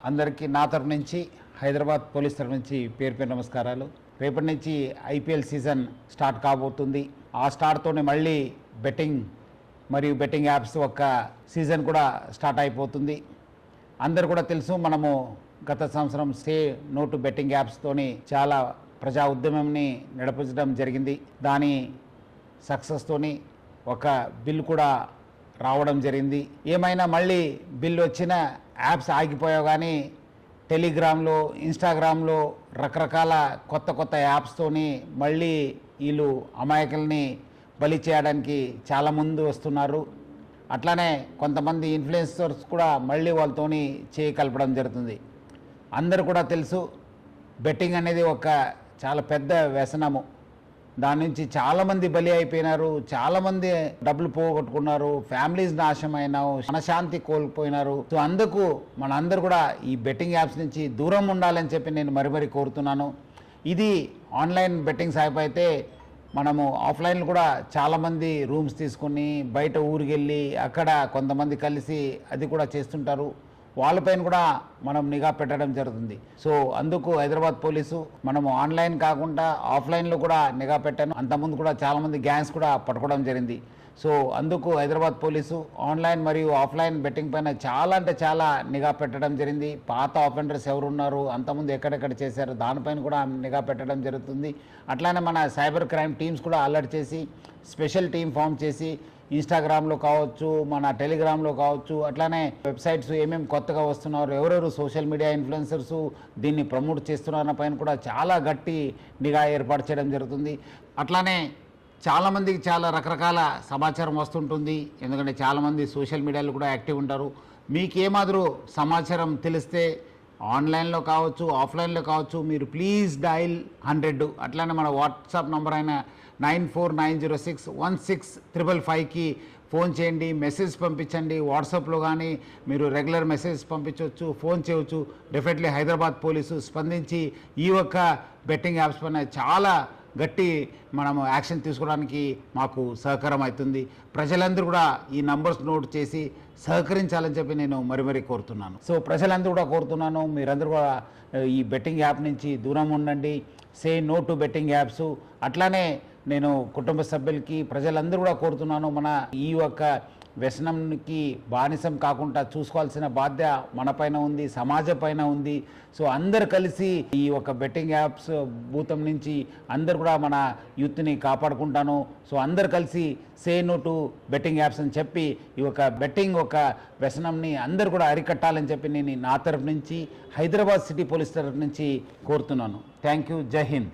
అందరికీ నా తరపు నుంచి హైదరాబాద్ పోలీస్ తరపు నుంచి పేరు నమస్కారాలు. రేపటి నుంచి ఐపీఎల్ సీజన్ స్టార్ట్ కాబోతుంది. ఆ స్టార్ట్తోనే మళ్ళీ బెట్టింగ్ మరియు బెట్టింగ్ యాప్స్ ఒక సీజన్ కూడా స్టార్ట్ అయిపోతుంది. అందరు కూడా తెలుసు, మనము గత సంవత్సరం సే నో టు బెట్టింగ్ యాప్స్తోని చాలా ప్రజా ఉద్యమంని నడిపించడం జరిగింది. దాని సక్సెస్తోని ఒక బిల్ కూడా రావడం జరిగింది. ఏమైనా మళ్ళీ బిల్ వచ్చిన యాప్స్ ఆగిపోయావు, కానీ టెలిగ్రామ్లో, ఇన్స్టాగ్రామ్లో రకరకాల కొత్త యాప్స్తోని మళ్ళీ వీళ్ళు అమాయకుల్ని బలి చేయడానికి చాలా ముందు వస్తున్నారు. అట్లానే కొంతమంది ఇన్ఫ్లుయెన్సర్స్ కూడా మళ్ళీ వాళ్ళతోని చేయి కలపడం జరుగుతుంది. అందరూ కూడా తెలుసు, బెట్టింగ్ అనేది ఒక చాలా పెద్ద వ్యసనము. దాని నుంచి చాలామంది బలి అయిపోయినారు, చాలామంది డబ్బులు పోగొట్టుకున్నారు, ఫ్యామిలీస్ నాశనమైనారు, మనశాంతి కోల్పోయినారు. సో అందుకు మనందరూ కూడా ఈ బెట్టింగ్ యాప్స్ నుంచి దూరం ఉండాలని చెప్పి నేను మరీ కోరుతున్నాను. ఇది ఆన్లైన్ బెట్టింగ్ యాప్ అయితే మనము ఆఫ్లైన్లో కూడా చాలామంది రూమ్స్ తీసుకుని బయట ఊరికి వెళ్ళి అక్కడ కొంతమంది కలిసి అది కూడా చేస్తుంటారు. వాళ్ళపైన కూడా మనం నిఘా పెట్టడం జరుగుతుంది. సో అందుకు హైదరాబాద్ పోలీసు మనము ఆన్లైన్ కాకుండా ఆఫ్లైన్లో కూడా నిఘా పెట్టాను. అంతకుముందు కూడా చాలామంది గ్యాంగ్స్ కూడా పట్టుకోవడం జరిగింది. సో అందుకు హైదరాబాద్ పోలీసు ఆన్లైన్ మరియు ఆఫ్లైన్ బెట్టింగ్ పైన చాలా నిఘా పెట్టడం జరిగింది. పాత ఆఫెండర్స్ ఎవరున్నారు, అంతకుముందు ఎక్కడెక్కడ చేశారు, దానిపైన కూడా నిఘా పెట్టడం జరుగుతుంది. అట్లానే మన సైబర్ క్రైమ్ టీమ్స్ కూడా అలర్ట్ చేసి స్పెషల్ టీం ఫామ్ చేసి ఇన్స్టాగ్రామ్లో కావచ్చు, మన టెలిగ్రామ్లో కావచ్చు, అట్లానే వెబ్సైట్స్ ఏమేమి కొత్తగా వస్తున్నారు, ఎవరెవరు సోషల్ మీడియా ఇన్ఫ్లుయెన్సర్స్ దీన్ని ప్రమోట్ చేస్తున్న పైన కూడా చాలా గట్టి నిఘా ఏర్పాటు చేయడం జరుగుతుంది. అట్లానే చాలామందికి చాలా రకరకాల సమాచారం వస్తుంటుంది. ఎందుకంటే చాలామంది సోషల్ మీడియాలో కూడా యాక్టివ్ ఉంటారు. మీకు ఏమాదిరూ సమాచారం తెలిస్తే ఆన్లైన్లో కావచ్చు, ఆఫ్లైన్లో కావచ్చు, మీరు ప్లీజ్ డయల్ 100. అట్లానే మన వాట్సాప్ నంబర్ అయిన 9490616555కి ఫోన్ చేయండి, మెసేజ్ పంపించండి. వాట్సాప్లో కానీ మీరు రెగ్యులర్ మెసేజ్ పంపించవచ్చు, ఫోన్ చేయవచ్చు. డెఫినెట్లీ హైదరాబాద్ పోలీసు స్పందించి ఈ ఒక్క బెట్టింగ్ యాప్స్ పైన చాలా గట్టి మనము యాక్షన్ తీసుకోవడానికి మాకు సహకారం అవుతుంది. ప్రజలందరూ కూడా ఈ నంబర్స్ నోట్ చేసి సహకరించాలని చెప్పి నేను మరీ కోరుతున్నాను. సో ప్రజలందరూ కూడా కోరుతున్నాను, మీరందరూ కూడా ఈ బెట్టింగ్ యాప్ నుంచి దూరం ఉండండి. Say no to betting apps. అట్లానే నేను కుటుంబ సభ్యులకి, ప్రజలందరూ కూడా కోరుతున్నాను, మన ఈ యొక్క వ్యసనంకి బానిసం కాకుండా చూసుకోవాల్సిన బాధ్యత మన పైన ఉంది, సమాజం పైన ఉంది. సో అందరు కలిసి ఈ ఒక బెట్టింగ్ యాప్స్ భూతం నుంచి అందరు కూడా మన యూత్ని కాపాడుకుంటాను. సో అందరు కలిసి say no to betting apps అని చెప్పి ఈ ఒక బెట్టింగ్ ఒక వ్యసనంని అందరు కూడా అరికట్టాలని చెప్పి నేను నా తరఫు నుంచి, హైదరాబాద్ సిటీ పోలీస్ తరఫు నుంచి కోరుతున్నాను. Thank you. జై హింద్.